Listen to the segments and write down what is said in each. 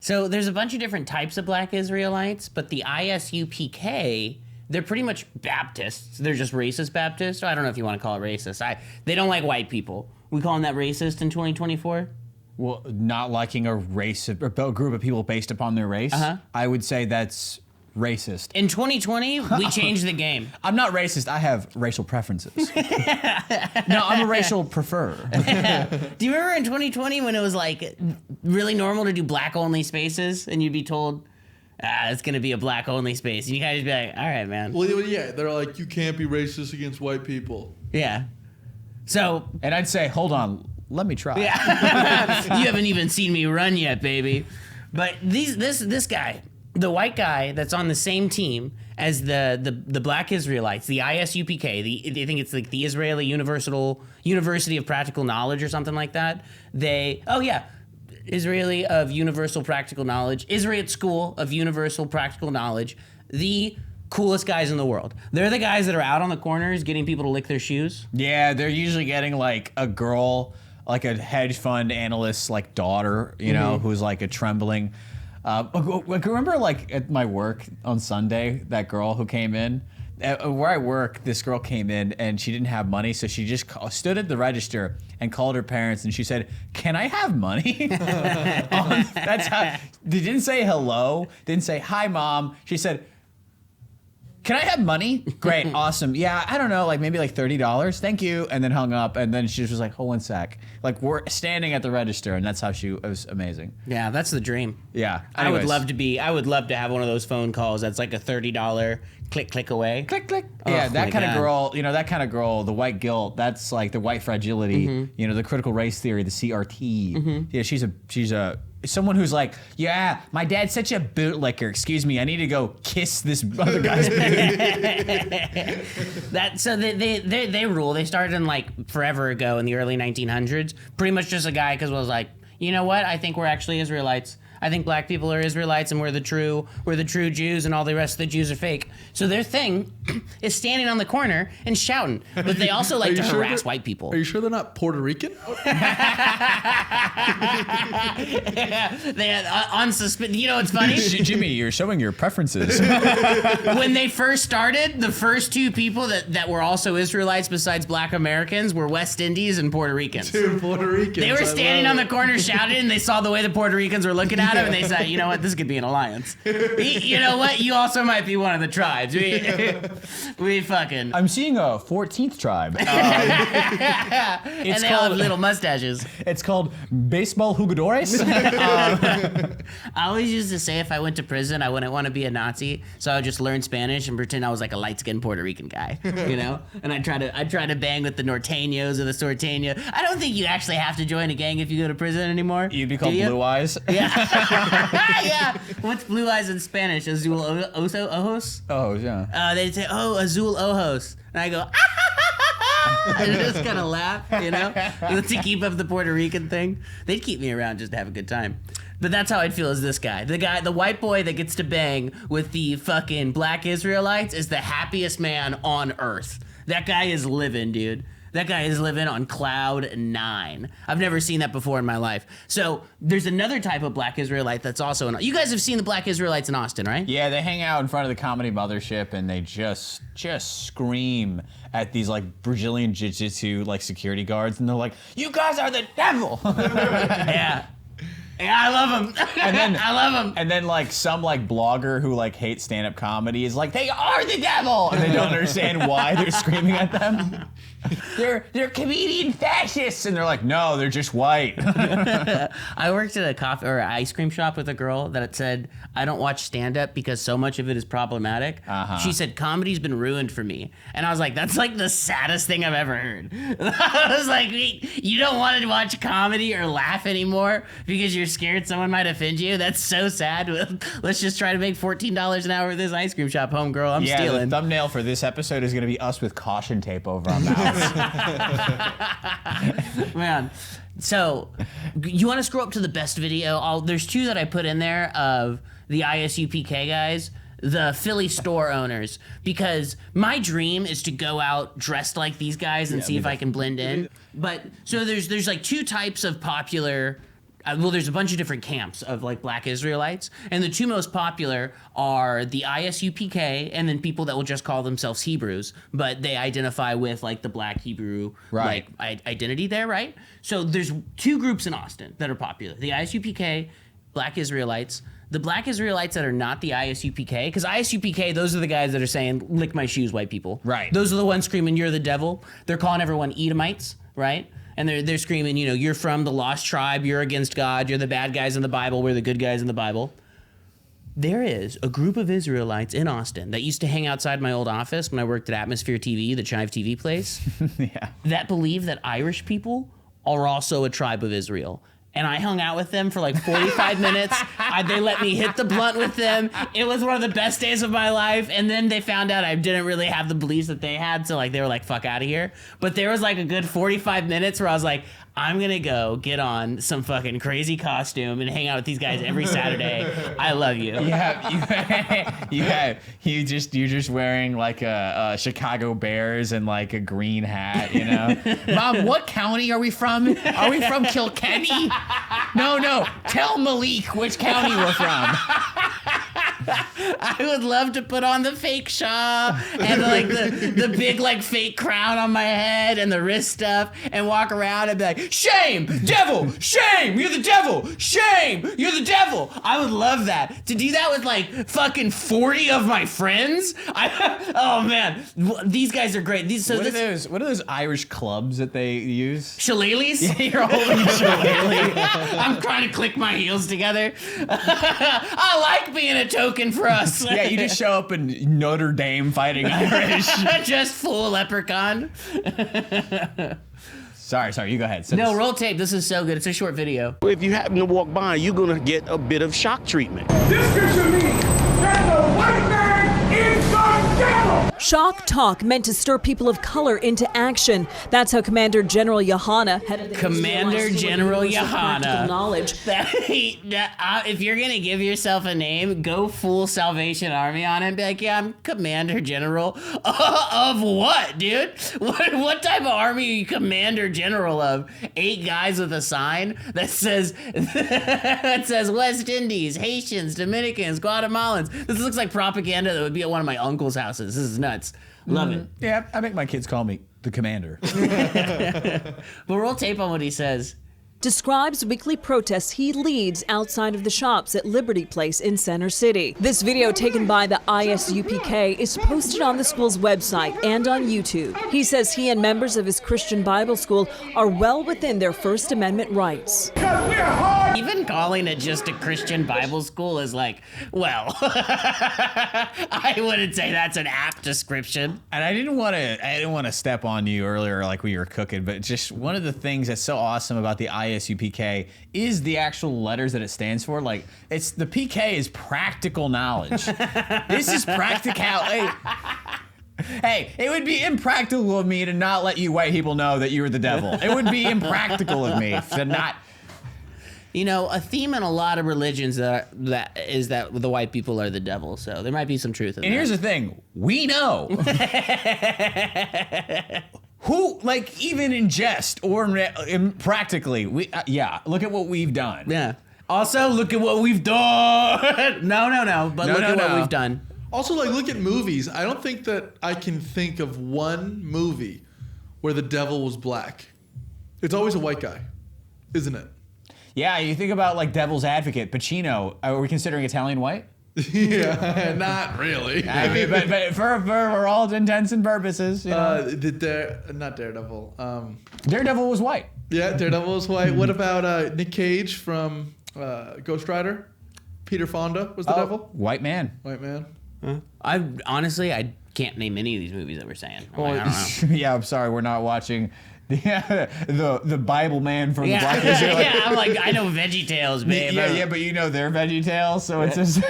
So there's a bunch of different types of black Israelites, but the ISUPK, they're pretty much Baptists. They're just racist Baptists. I don't know if you want to call it racist. They don't like white people. We calling that racist in 2024? Well, not liking a group of people based upon their race, I would say that's racist. In 2020, we changed the game. I'm not racist. I have racial preferences. No, I'm a racial prefer. Do you remember in 2020 when it was like really normal to do black-only spaces and you'd be told, it's going to be a black-only space. And you guys be like, all right, man. Well, yeah, they're like, you can't be racist against white people. Yeah. So. And I'd say, hold on, let me try. Yeah. You haven't even seen me run yet, baby. But this guy, the white guy that's on the same team as the black Israelites, the ISUPK, they think it's like the Israeli University of Practical Knowledge or something like that. Israeli of Universal Practical Knowledge, Israel School of Universal Practical Knowledge, the coolest guys in the world. They're the guys that are out on the corners getting people to lick their shoes. Yeah, they're usually getting like a girl, like a hedge fund analyst's like daughter, you know, who's like a trembling. Remember like at my work on Sunday, that girl who came in? Where I work, this girl came in and she didn't have money, so she just stood at the register and called her parents and she said, "Can I have money?" That's how. They didn't say hello, didn't say hi, mom. She said, "Can I have money?" Great, awesome. Yeah, I don't know, like maybe like $30. Thank you, and then hung up. And then she was like, "Hold one sec." Like we're standing at the register, and that's how it was amazing. Yeah, that's the dream. Yeah, anyways. I would love to have one of those phone calls that's like a $30 click away. Click. Yeah, that kind of girl, that kind of girl, the white guilt, that's like the white fragility, the critical race theory, the CRT. Yeah, she's someone who's like, yeah, my dad's such a bootlicker. Excuse me, I need to go kiss this other guy's boot. They rule. They started in like forever ago in the early 1900s. Pretty much just a guy because was like, you know what? I think we're actually Israelites. I think black people are Israelites and we're the true Jews and all the rest of the Jews are fake. So their thing is standing on the corner and shouting. But they also like to harass white people. Are you sure they're not Puerto Rican? On suspicion. You know what's funny? Jimmy, you're showing your preferences. When they first started, the first two people that were also Israelites besides black Americans were West Indies and Puerto Ricans. Two Puerto Ricans. They were standing on the corner shouting and they saw the way the Puerto Ricans were looking at him and they said, you know what, this could be an alliance. You know what, you also might be one of the tribes. We fucking... I'm seeing a 14th tribe. And they all have little mustaches. It's called Baseball Jugadores. I always used to say if I went to prison, I wouldn't want to be a Nazi, so I would just learn Spanish and pretend I was like a light-skinned Puerto Rican guy, And I'd try to bang with the norteños or the sorteño. I don't think you actually have to join a gang if you go to prison anymore. You'd be called Blue Eyes. Yeah. Yeah. What's blue eyes in Spanish? Azul ojos? Oh, yeah. They'd say, oh, azul ojos. And I go, and just kind of laugh, to keep up the Puerto Rican thing. They'd keep me around just to have a good time. But that's how I'd feel as this guy. The white boy that gets to bang with the fucking black Israelites is the happiest man on earth. That guy is living, dude. That guy is living on cloud 9. I've never seen that before in my life. So there's another type of black Israelite that's also you guys have seen the black Israelites in Austin, right? Yeah, they hang out in front of the comedy mothership and they just scream at these like Brazilian jiu-jitsu like security guards and they're like, "You guys are the devil." Yeah. Yeah, I love him. I love him. And then like some like blogger who like hates stand-up comedy is like, "They are the devil," and they don't understand why they're screaming at them. They're comedian fascists, and they're like, "No, they're just white." I worked at a coffee or ice cream shop with a girl that said, "I don't watch stand-up because so much of it is problematic." She said, "Comedy's been ruined for me," and I was like, "That's like the saddest thing I've ever heard." I was like, "You don't want to watch comedy or laugh anymore because you're scared someone might offend you? That's so sad. Let's just try to make $14 an hour at this ice cream shop, homegirl. I'm stealing." The thumbnail for this episode is going to be us with caution tape over our mouths. Man, so you want to scroll up to the best video? There's two that I put in there of the ISUPK guys, the Philly store owners, because my dream is to go out dressed like these guys and see if I can blend in. But so there's like two types of popular well, there's a bunch of different camps of like black Israelites, and the two most popular are the ISUPK and then people that will just call themselves Hebrews, but they identify with like the black Hebrew like identity there, right? So there's two groups in Austin that are popular: the ISUPK, black Israelites. The black Israelites that are not the ISUPK, because ISUPK, those are the guys that are saying, lick my shoes, white people. Right. Those are the ones screaming, you're the devil. They're calling everyone Edomites, right? And they're screaming, you know, you're from the lost tribe, you're against God, you're the bad guys in the Bible, we're the good guys in the Bible. There is a group of Israelites in Austin that used to hang outside my old office when I worked at Atmosphere TV, the Chive TV place, that believe that Irish people are also a tribe of Israel. And I hung out with them for like 45 minutes. They let me hit the blunt with them. It was one of the best days of my life. And then they found out I didn't really have the beliefs that they had. So like they were like, fuck out of here. But there was like a good 45 minutes where I was like, I'm going to go get on some fucking crazy costume and hang out with these guys every Saturday. I love you. You're just wearing like a Chicago Bears and like a green hat, you know? Mom, what county are we from? Are we from Kilkenny? No. Tell Malik which county we're from. I would love to put on the fake shawl and like the big like fake crown on my head and the wrist stuff and walk around and be like, shame, devil, shame, you're the devil, shame, you're the devil. I would love that. To do that with like fucking 40 of my friends. Oh man, these guys are great. What are those Irish clubs that they use? Shillelaghs? Yeah, you're holding a shillelagh. I'm trying to click my heels together. I like being a token for us. Yeah, you just show up in Notre Dame fighting Irish. Just full leprechaun. Sorry, you go ahead. No, roll tape. This is so good. It's a short video. If you happen to walk by, you're going to get a bit of shock treatment. This scripture means that the white man is the devil. Shock talk meant to stir people of color into action. That's how Commander General Yahana headed the Commander General Yahana. Knowledge. If you're gonna give yourself a name, go full Salvation Army on it and be like, yeah, I'm Commander General of what, dude? What type of army are you Commander General of? 8 guys with a sign that says West Indies, Haitians, Dominicans, Guatemalans. This looks like propaganda that would be at one of my uncle's houses. This is nuts. Love it. Yeah, I make my kids call me the Commander. But roll tape on what he says. Describes weekly protests he leads outside of the shops at Liberty Place in Center City. This video taken by the ISUPK is posted on the school's website and on YouTube. He says he and members of his Christian Bible school are well within their First Amendment rights. Even calling it just a Christian Bible school is like, well, I wouldn't say that's an apt description. And I didn't want to step on you earlier like we were cooking, but just one of the things that's so awesome about the ISUPK is the actual letters that it stands for. Like, it's the PK is practical knowledge. This is practicality. Hey, it would be impractical of me to not let you white people know that you were the devil. It would be impractical of me to not. You know, a theme in a lot of religions that is that the white people are the devil. So there might be some truth in that. And here's the thing. We know. Who, like, even in jest or practically, look at what we've done. Yeah. Also, look at what we've done. No, but look at what we've done. Also, like, look at movies. I don't think that I can think of one movie where the devil was black. It's always a white guy, isn't it? Yeah, you think about, like, Devil's Advocate, Pacino. Are we considering Italian white? Yeah, not really. I mean, but for all intents and purposes, you know. Not Daredevil. Daredevil was white. Yeah, Daredevil was white. What about Nick Cage from Ghost Rider? Peter Fonda was the devil. White man. White man. I can't name any of these movies that we're saying. I don't know. Yeah, I'm sorry, we're not watching the Bible man from the Black Israelite. Yeah, I'm like, I know Veggie Tales, babe. Yeah, but you know their Veggie Tales, so it's just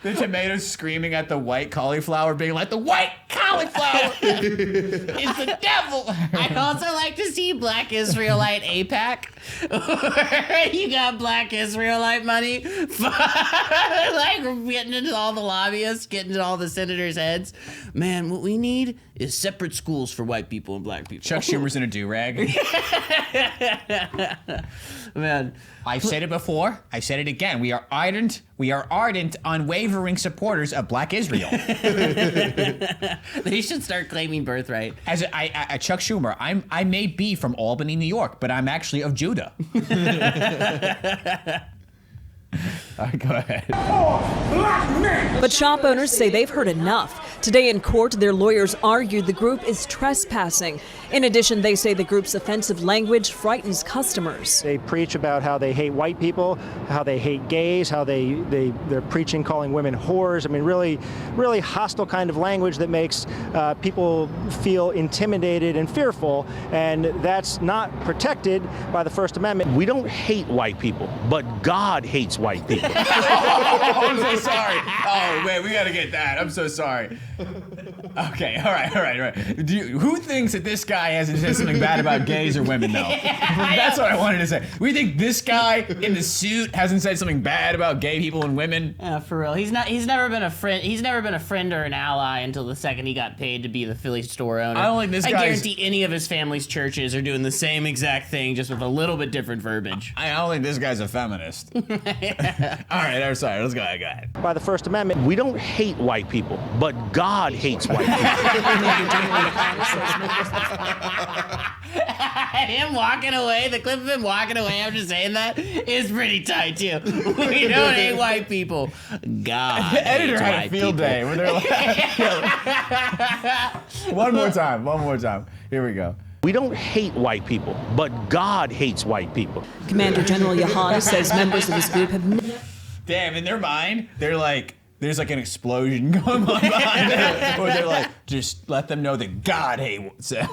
the tomatoes screaming at the white cauliflower, being like, the white cauliflower is the devil. I'd also like to see Black Israelite APAC. You got Black Israelite money, like getting into all the lobbyists, getting into all the senators' heads. Man, what we need is separate schools for white people and black people. Chuck Schumer's in a do-rag. Man, I've said it before. I said it again. We are ardent, unwavering supporters of Black Israel. they should start claiming birthright. As Chuck Schumer, I may be from Albany, New York, but I'm actually of Judah. All right, go ahead. Black men. But shop owners say they've heard enough. Today in court, their lawyers argued the group is trespassing. In addition, they say the group's offensive language frightens customers. They preach about how they hate white people, how they hate gays, how they're preaching calling women whores. I mean, really hostile kind of language that makes people feel intimidated and fearful, and that's not protected by the First Amendment. We don't hate white people, but God hates white people. I'm so sorry. Oh, man, we got to get that. I'm so sorry. Okay, all right. Who thinks that this guy hasn't said something bad about gays or women, though? That's what I wanted to say. We think this guy in the suit hasn't said something bad about gay people and women? Yeah, for real. He's never been a friend. He's never been a friend or an ally until the second he got paid to be the Philly store owner. I don't think this I guy's- guarantee any of his family's churches are doing the same exact thing, just with a little bit different verbiage. I don't think this guy's a feminist. All right, I'm sorry. Let's go ahead. By the First Amendment, We don't hate white people, but God hates white people. Him walking away, the clip of him walking away after saying that is pretty tight too. We don't hate white people. God. The editor hates had a white field people. day where they're like, one more time. Here we go. We don't hate white people, but God hates white people. Commander General Yohanna says members of his group have Damn, in their mind, they're like, there's like an explosion going on behind them. Or they're like, just let them know that God hates them.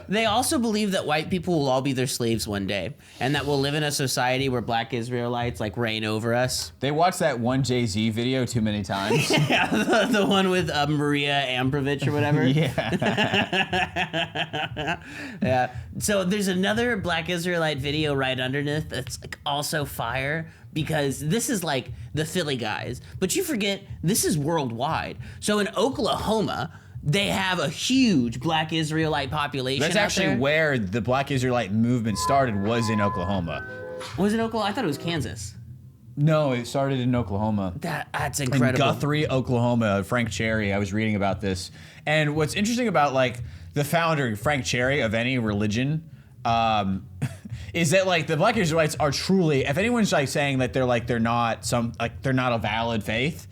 They also believe that white people will all be their slaves one day, and that we'll live in a society where black Israelites like reign over us. They watched that one Jay-Z video too many times. Yeah, the one with Maria Ambrovich or whatever. Yeah. Yeah. So there's another black Israelite video right underneath that's like also fire, because this is like the Philly guys, but you forget this is worldwide. So in Oklahoma, they have a huge black Israelite population. That's out actually there. where the Black Israelite movement started, was in Oklahoma. Was it Oklahoma? I thought it was Kansas. No, it started in Oklahoma. That's In incredible. Guthrie, Oklahoma, Frank Cherry. I was reading about this. And what's interesting about like the founder, Frank Cherry, of any religion, is that like the black Israelites are truly, if anyone's like saying that they're not a valid faith,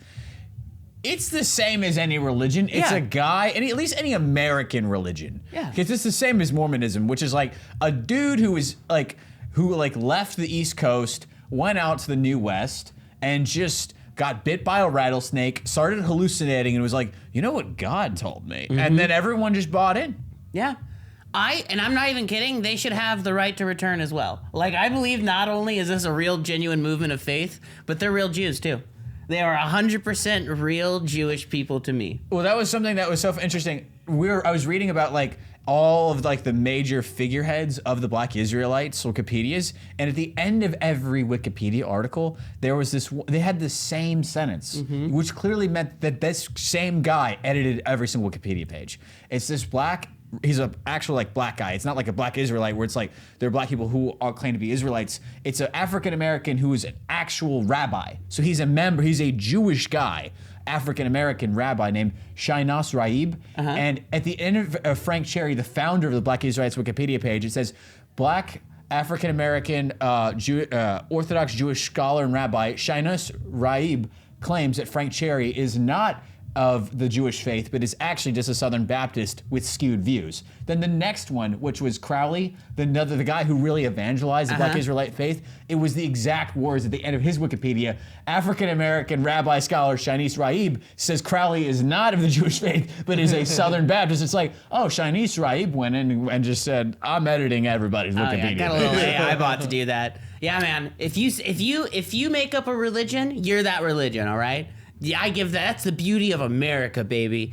it's the same as any religion. It's Yeah. a guy, and at least any American religion. Yeah. Because it's the same as Mormonism, which is like a dude who left the East Coast, went out to the New West, and just got bit by a rattlesnake, started hallucinating, and was like, you know what God told me? Mm-hmm. And then everyone just bought in. Yeah. I'm not even kidding, they should have the right to return as well. Like, I believe not only is this a real genuine movement of faith, but they're real Jews too. They are 100% real Jewish people to me. Well, that was something that was so interesting. I was reading about like all of like the major figureheads of the Black Israelites Wikipedias, and at the end of every Wikipedia article, there was they had the same sentence, which clearly meant that this same guy edited every single Wikipedia page. It's this he's an actual like black guy. It's not like a black Israelite where it's like they're black people who all claim to be Israelites. It's an African American who is an actual rabbi. So he's a Jewish guy, African American rabbi named Shainas Raib. And at the end of Frank Cherry, the founder of the Black Israelites Wikipedia page, it says, black African American Orthodox Jewish scholar and rabbi Shainas Raib claims that Frank Cherry is not of the Jewish faith, but is actually just a Southern Baptist with skewed views. Then the next one, which was Crowley, the guy who really evangelized the Black Israelite faith, it was the exact words at the end of his Wikipedia. African-American rabbi scholar Shainis Raib says Crowley is not of the Jewish faith, but is a Southern Baptist. It's like, oh, Shainis Raib went in and just said, I'm editing everybody's Wikipedia. Got a little AI bot to do that. Yeah, man. If you make up a religion, you're that religion, all right? Yeah, that's the beauty of America, baby.